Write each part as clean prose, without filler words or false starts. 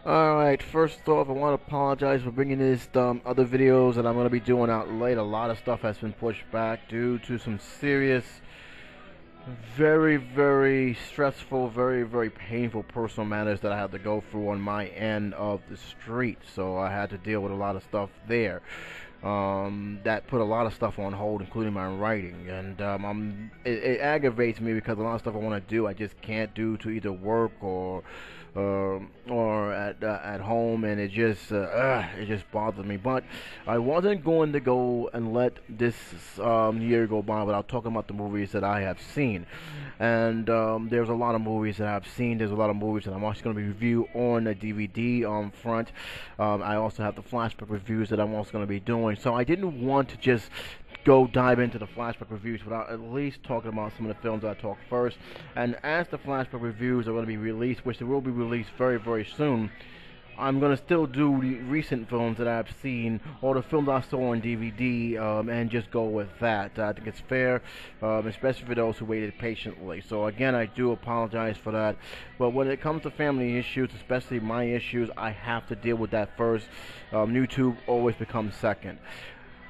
Alright, first off, I want to apologize for bringing this other videos that I'm going to be doing out late. A lot of stuff has been pushed back due to some serious, very, very stressful, very, very painful personal matters that I had to go through on my end of the street. So I had to deal with a lot of stuff there. That put a lot of stuff on hold, including my writing, and it aggravates me because a lot of stuff I want to do, I just can't do to either work or at home, and it just bothers me. But I wasn't going to go and let this year go by without talking about the movies that I have seen. And there's a lot of movies that I've seen. There's a lot of movies that I'm also going to be review on a DVD front. I also have the flashback reviews that I'm also going to be doing. So I didn't want to just go dive into the flashback reviews without at least talking about some of the films that I talked first. And as the flashback reviews are going to be released, which they will be released very, very soon, I'm going to still do the recent films that I've seen, or the films I saw on DVD, and just go with that. I think it's fair, especially for those who waited patiently. So again, I do apologize for that. But when it comes to family issues, especially my issues, I have to deal with that first. YouTube always becomes second.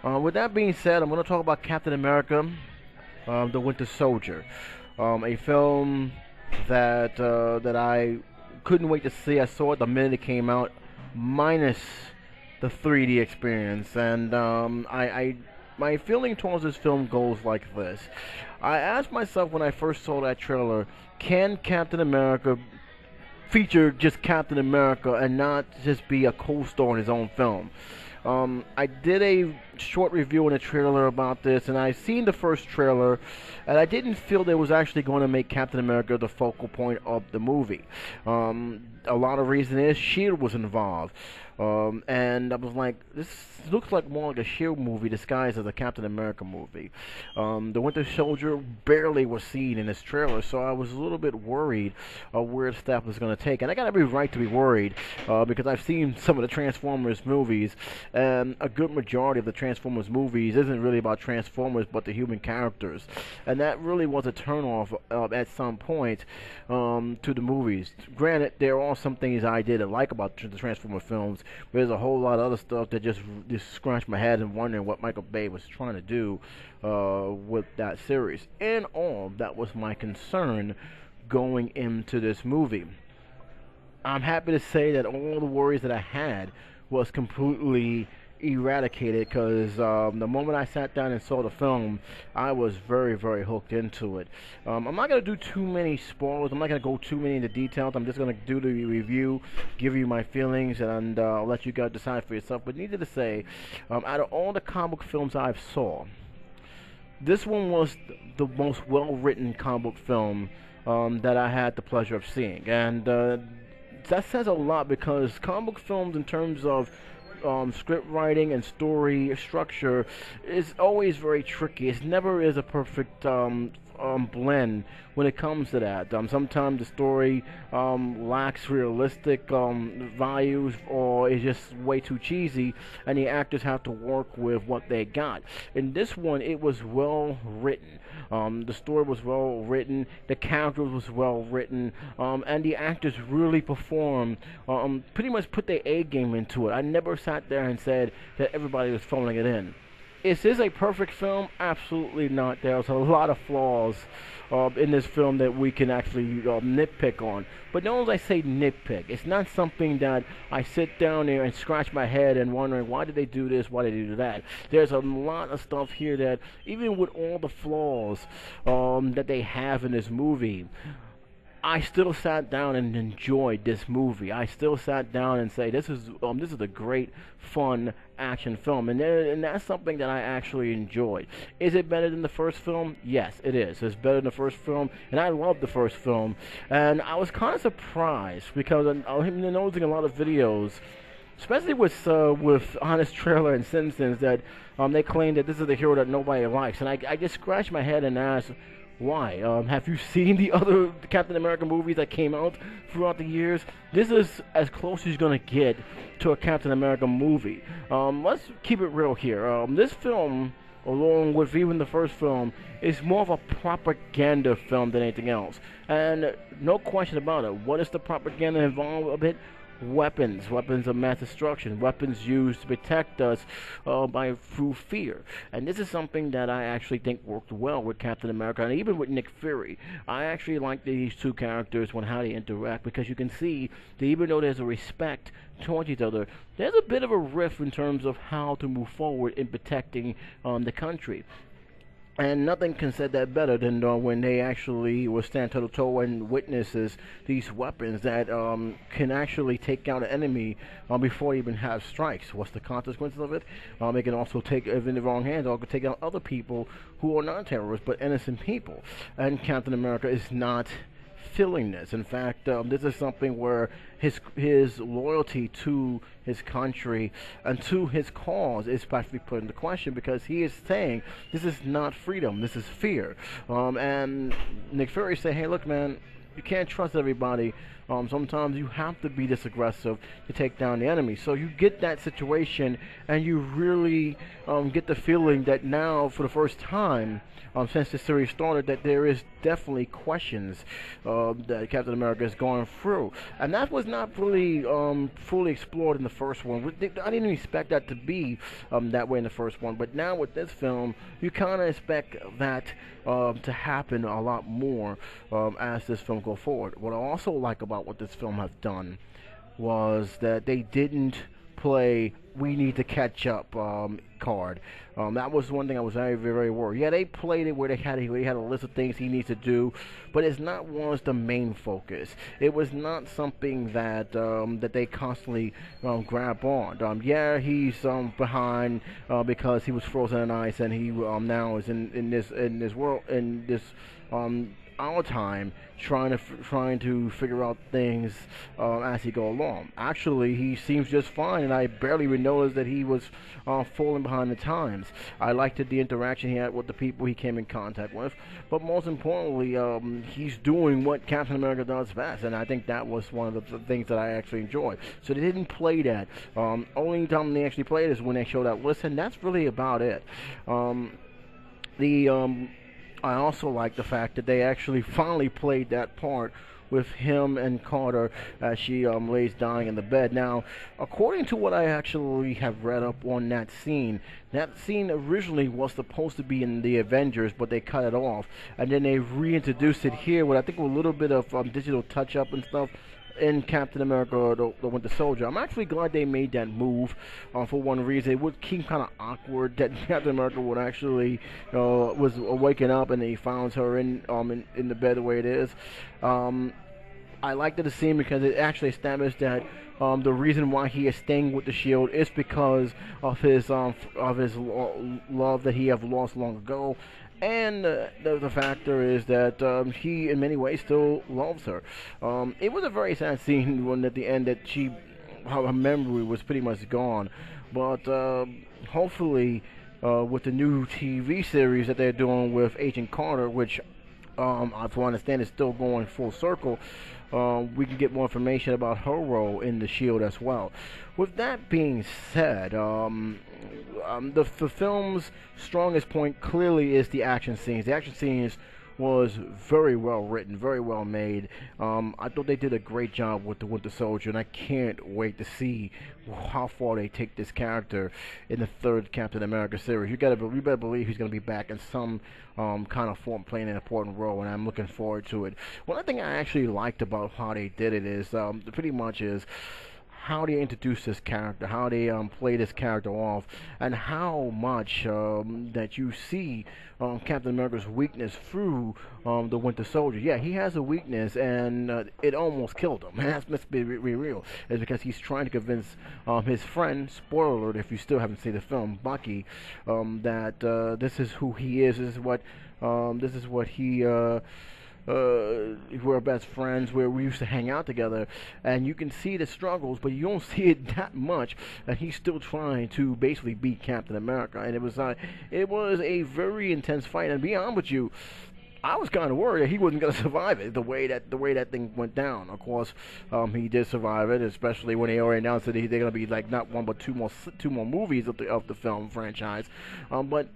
With that being said, I'm going to talk about Captain America, The Winter Soldier, a film that I couldn't wait to see. I saw it the minute it came out, minus the 3D experience, and my feeling towards this film goes like this. I asked myself when I first saw that trailer, can Captain America feature just Captain America and not just be a co-star in his own film? I did a short review in a trailer about this, and I've seen the first trailer, and I didn't feel they was actually going to make Captain America the focal point of the movie. A lot of reason is S.H.I.E.L.D. was involved. And I was like, this looks like more like a S.H.I.E.L.D. movie disguised as a Captain America movie. The Winter Soldier barely was seen in this trailer, so I was a little bit worried where the stuff was going to take. And I got every right to be worried because I've seen some of the Transformers movies, and a good majority of the Transformers movies isn't really about Transformers but the human characters. And that really was a turnoff at some point to the movies. Granted, there are some things I didn't like about the Transformers films. There's a whole lot of other stuff that just scratched my head and wondering what Michael Bay was trying to do with that series. And all that was my concern going into this movie. I'm happy to say that all the worries that I had was completely eradicated, because the moment I sat down and saw the film, I was very, very hooked into it. I'm not going to do too many spoilers. I'm not going to go too many into details. I'm just going to do the review, give you my feelings, and I'll let you guys decide for yourself. But needless to say, out of all the comic book films I've saw, this one was the most well-written comic book film that I had the pleasure of seeing. And that says a lot, because comic book films, in terms of script writing and story structure, is always very tricky. It never is a perfect blend when it comes to that. Sometimes the story lacks realistic values, or is just way too cheesy, and the actors have to work with what they got. In this one, it was well written. The story was well written, the characters was well written, and the actors really performed, pretty much put their A game into it. I never sat there and said that everybody was phoning it in. Is this a perfect film? Absolutely not. There's a lot of flaws in this film that we can actually nitpick on. But notice I say nitpick. It's not something that I sit down there and scratch my head and wondering, why did they do this, why did they do that? There's a lot of stuff here that, even with all the flaws that they have in this movie, I still sat down and enjoyed this movie. I still sat down and say, this is a great, fun action film, and that's something that I actually enjoyed. Is it better than the first film? Yes, it is. It's better than the first film, and I loved the first film. And I was kind of surprised, because I'm noticing a lot of videos, especially with Honest Trailer and Simpsons, that they claim that this is the hero that nobody likes, and I just scratched my head and asked, why? Have you seen the other Captain America movies that came out throughout the years? This is as close as you're going to get to a Captain America movie. Let's keep it real here. This film, along with even the first film, is more of a propaganda film than anything else. And no question about it. What is the propaganda involved of it? weapons of mass destruction, weapons used to protect us by through fear. And this is something that I actually think worked well with Captain America and even with Nick Fury. I actually like these two characters when how they interact because you can see that even though there's a respect towards each other, there's a bit of a rift in terms of how to move forward in protecting the country. And nothing can say that better than when they actually will stand toe to toe and witnesses these weapons that can actually take out an enemy before they even have strikes. What's the consequences of it? They can also take, if in the wrong hands, or could take out other people who are not terrorists but innocent people. And Captain America is not feeling this. In fact, this is something where his loyalty to his country and to his cause is practically put into question because he is saying this is not freedom, this is fear. And Nick Fury say, hey, look, man, you can't trust everybody. Sometimes you have to be this aggressive to take down the enemy. So you get that situation, and you really get the feeling that now, for the first time since the series started, that there is definitely questions that Captain America is going through, and that was not really fully explored in the first one. I didn't expect that to be that way in the first one, but now with this film, you kind of expect that to happen a lot more as this film go forward. What I also like about what this film has done was that they didn't play "we need to catch up" card. That was one thing I was very worried. Yeah, they played it where they had a list of things he needs to do, but it's not was the main focus. It was not something that that they constantly grab on. Yeah, he's behind because he was frozen in ice, and he now is in this world in this our time trying to figure out things as he go along. Actually, he seems just fine, and I barely even noticed that he was falling behind the times. I liked the interaction he had with the people he came in contact with, but most importantly, he's doing what Captain America does best, and I think that was one of the things that I actually enjoyed. So they didn't play that. Only time they actually played is when they showed that list, and that's really about it. I also like the fact that they actually finally played that part with him and Carter as she lays dying in the bed. Now, according to what I actually have read up on that scene originally was supposed to be in the Avengers, but they cut it off, and then they reintroduced it here with I think a little bit of digital touch-up and stuff in Captain America the Winter Soldier. I'm actually glad they made that move for one reason. It would keep kind of awkward that Captain America would actually was waking up and he found her in the bed the way it is. I liked the scene because it actually established that the reason why he is staying with the Shield is because of his love that he have lost long ago. And the factor is that he, in many ways, still loves her. It was a very sad scene when at the end that her memory was pretty much gone. But hopefully, with the new TV series that they're doing with Agent Carter, which I understand is still going full circle, we can get more information about her role in the Shield as well. With that being said, the film's strongest point clearly is the action scenes. The action scenes was very well written, very well made. I thought they did a great job with the Winter Soldier, and I can't wait to see how far they take this character in the third Captain America series. You better believe he's going to be back in some kind of form, playing an important role, and I'm looking forward to it. One thing I actually liked about how they did it is pretty much is how they introduce this character, how they play this character off, and how much that you see Captain America's weakness through the Winter Soldier. Yeah, he has a weakness, and it almost killed him. Let's be real. It's because he's trying to convince his friend, spoiler alert if you still haven't seen the film, Bucky, that this is who he is. This is what he. We're best friends, where we used to hang out together, and you can see the struggles, but you don't see it that much, and he's still trying to basically beat Captain America, and it was a very intense fight, and to be honest with you, I was kind of worried that he wasn't going to survive it, the way that thing went down. Of course, he did survive it, especially when they already announced that they're going to be like not one but two more movies of the film franchise, but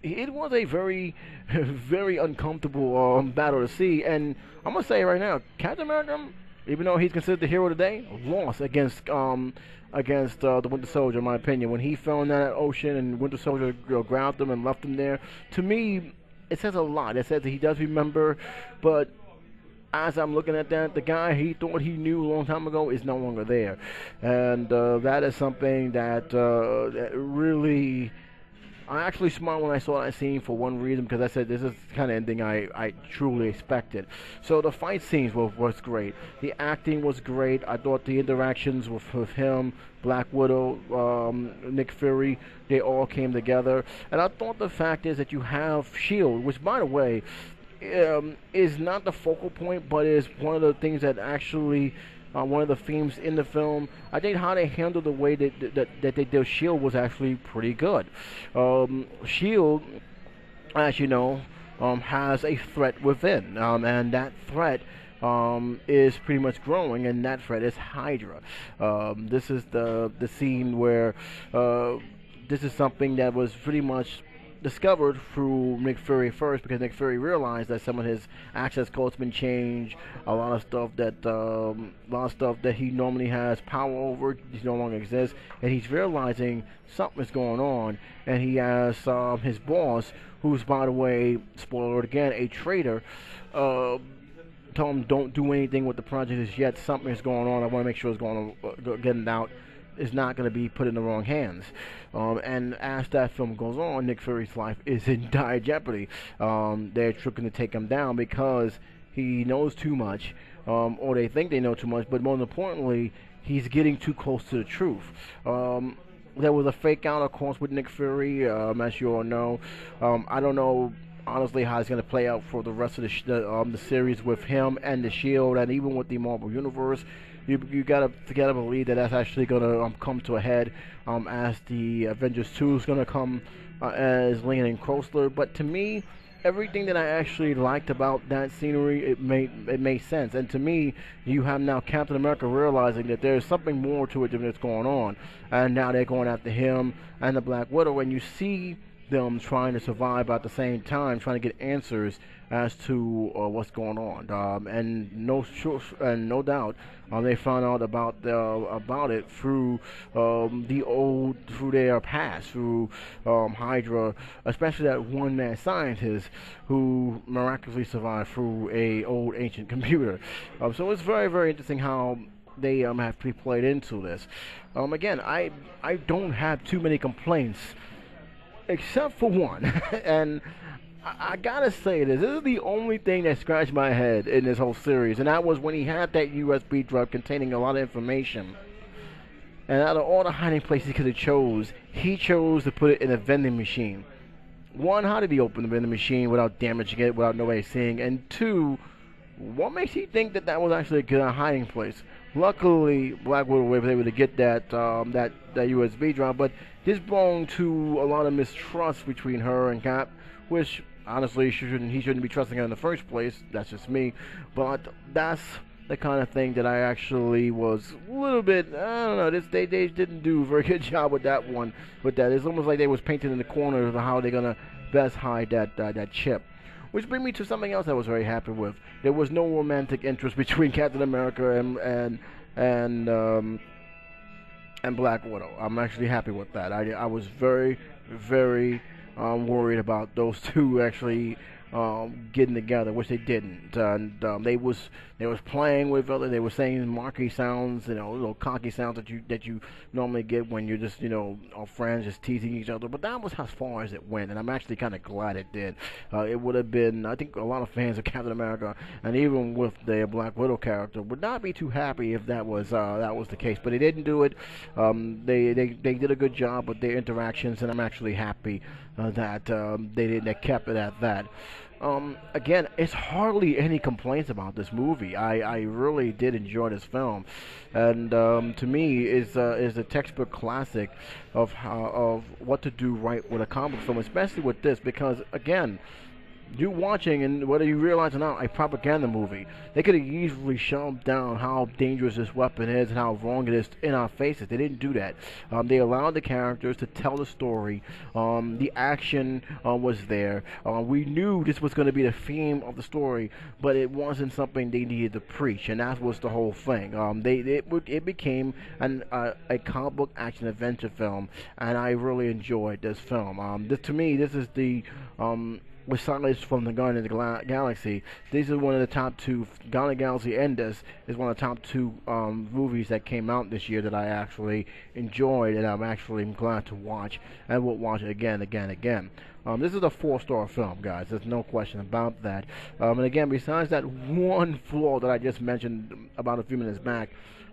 it was a very, very uncomfortable battle to see, and I'm gonna say right now, Captain America, even though he's considered the hero today, lost against the Winter Soldier, in my opinion. When he fell in that ocean and Winter Soldier grabbed him and left him there, to me, it says a lot. It says that he does remember, but as I'm looking at that, the guy he thought he knew a long time ago is no longer there, and that is something that really. I actually smiled when I saw that scene for one reason, because I said this is the kind of ending I truly expected. So the fight scenes was great. The acting was great. I thought the interactions with him, Black Widow, Nick Fury, they all came together. And I thought the fact is that you have S.H.I.E.L.D., which, by the way, is not the focal point, but is one of the things that actually one of the themes in the film. I think how they handled the way that they did Shield was actually pretty good. Shield, as you know, has a threat within, and that threat is pretty much growing, and that threat is Hydra. This is the scene where this is something that was pretty much discovered through Nick Fury first, because Nick Fury realized that some of his access codes been changed. A lot of stuff that he normally has power over no longer exists, and he's realizing something's going on. And he has his boss, who's, by the way, spoiler alert again, a traitor. Tell him don't do anything with the project as yet. Something is going on. I want to make sure it's going on, getting out. Is not going to be put in the wrong hands. And as that film goes on, Nick Fury's life is in dire jeopardy. They're looking to take him down because he knows too much, or they think they know too much, but more importantly, he's getting too close to the truth. There was a fake out, of course, with Nick Fury, as you all know. I don't know honestly how it's going to play out for the rest of the series with him and the Shield, and even with the Marvel Universe. You gotta believe that that's actually gonna come to a head as the Avengers 2 is gonna come as Lincoln Chrysler. But to me, everything that I actually liked about that scenery, it made sense. And to me, you have now Captain America realizing that there's something more to it than what's going on, and now they're going after him and the Black Widow, and you see them trying to survive at the same time, trying to get answers as to what's going on, and no doubt they found out about it through through their past, through Hydra, especially that one mad scientist who miraculously survived through a old ancient computer. So it's very, very interesting how they have played into this. Again, I don't have too many complaints, except for one, and I gotta say this is the only thing that scratched my head in this whole series, and that was when he had that USB drive containing a lot of information. And out of all the hiding places he could have chose, he chose to put it in a vending machine. One, how did he open the vending machine without damaging it, without nobody seeing? And two, what makes you think that was actually a good hiding place? Luckily, Black Widow was able to get that USB drive, but this brought to a lot of mistrust between her and Cap, which honestly he shouldn't be trusting her in the first place. That's just me, but that's the kind of thing that I actually was a little bit, I don't know, they didn't do a very good job with that one. With that, it's almost like they was painted in the corner of how they're gonna best hide that chip. Which brings me to something else I was very happy with. There was no romantic interest between Captain America and Black Widow. I'm actually happy with that. I was very, very worried about those two actually getting together, which they didn't. And they was playing with other. They were saying marquee sounds, little cocky sounds that you normally get when you're just, our friends just teasing each other. But that was as far as it went, and I'm actually kind of glad it did. It would have been, I think, a lot of fans of Captain America, and even with the Black Widow character, would not be too happy if that was the case. But they didn't do it. They did a good job with their interactions, and I'm actually happy that they kept it at that. Again, it's hardly any complaints about this movie. I really did enjoy this film, and to me is a textbook classic of what to do right with a comic film, especially with this, because again, you watching, and whether you realize or not, a propaganda movie. They could have easily shoved down how dangerous this weapon is and how wrong it is in our faces. They didn't do that. They allowed the characters to tell the story. The action was there. We knew this was going to be the theme of the story, but it wasn't something they needed to preach, and that was the whole thing. It became a comic book action adventure film, and I really enjoyed this film. To me, this is the with Silence from the Guardians of the Galaxy. These are one of the top two. Guardians of the Galaxy and this is one of the top two movies that came out this year that I actually enjoyed, and I'm actually glad to watch, and will watch it again. This is a 4-star film, guys. There's no question about that. And again, besides that one flaw that I just mentioned about a few minutes back,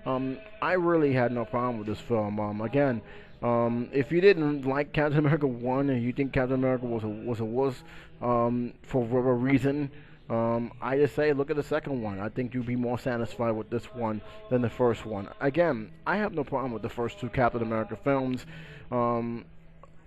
I really had no problem with this film. Again, if you didn't like Captain America 1 and you think Captain America was a wuss for whatever reason, I just say look at the second one. I think you'll be more satisfied with this one than the first one. Again, I have no problem with the first two Captain America films.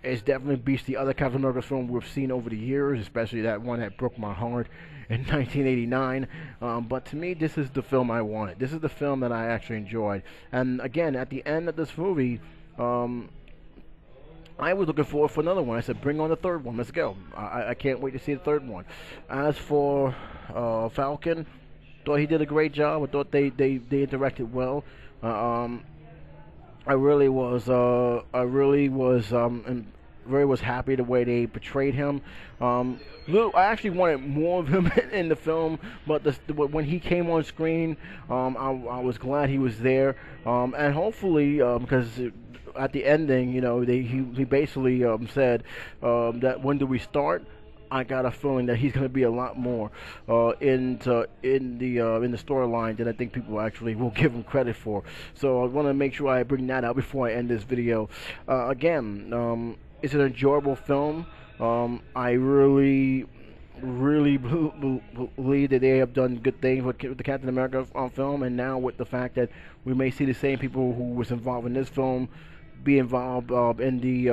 It's definitely beats the other Captain America film we've seen over the years, especially that one that broke my heart in 1989. But to me, this is the film I wanted. This is the film that I actually enjoyed. And again, at the end of this movie, I was looking forward for another one. I said, bring on the third one. Let's go. I can't wait to see the third one. As for Falcon, thought he did a great job. I thought they interacted well. I really was very was happy the way they portrayed him. I actually wanted more of him in the film, but when he came on screen, I was glad he was there. And hopefully, because at the ending, he basically said that when do we start? I got a feeling that he's going to be a lot more in the storyline than I think people actually will give him credit for. So I want to make sure I bring that out before I end this video. Again, it's an enjoyable film. I really believe that they have done good things with the Captain America film, and now with the fact that we may see the same people who was involved in this film be involved in the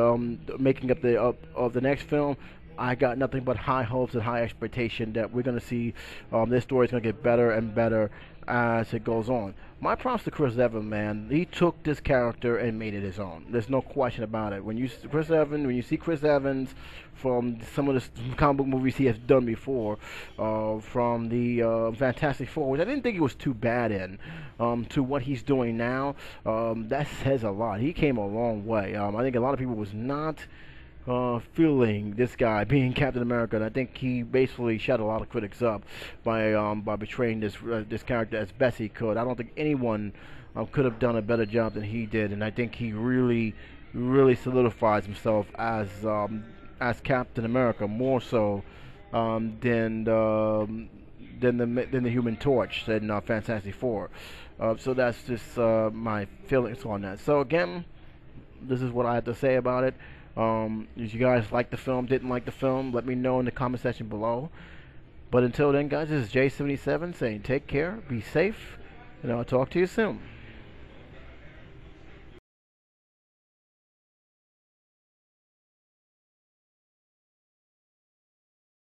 making up of the next film. I got nothing but high hopes and high expectation that we're going to see this story is going to get better and better as it goes on. My props to Chris Evans, man. He took this character and made it his own. There's no question about it. When you see Chris Evans from some of the comic book movies he has done before, from the Fantastic Four, which I didn't think he was too bad in, to what he's doing now, that says a lot. He came a long way. I think a lot of people was not feeling this guy being Captain America, and I think he basically shut a lot of critics up by portraying this character as best he could. I don't think anyone could have done a better job than he did, and I think he really solidifies himself as Captain America more so than the Human Torch in Fantastic Four. So that's just my feelings on that. So again, this is what I have to say about it. If you guys like the film, didn't like the film, let me know in the comment section below. But until then, guys, this is J77 saying take care, be safe, and I'll talk to you soon.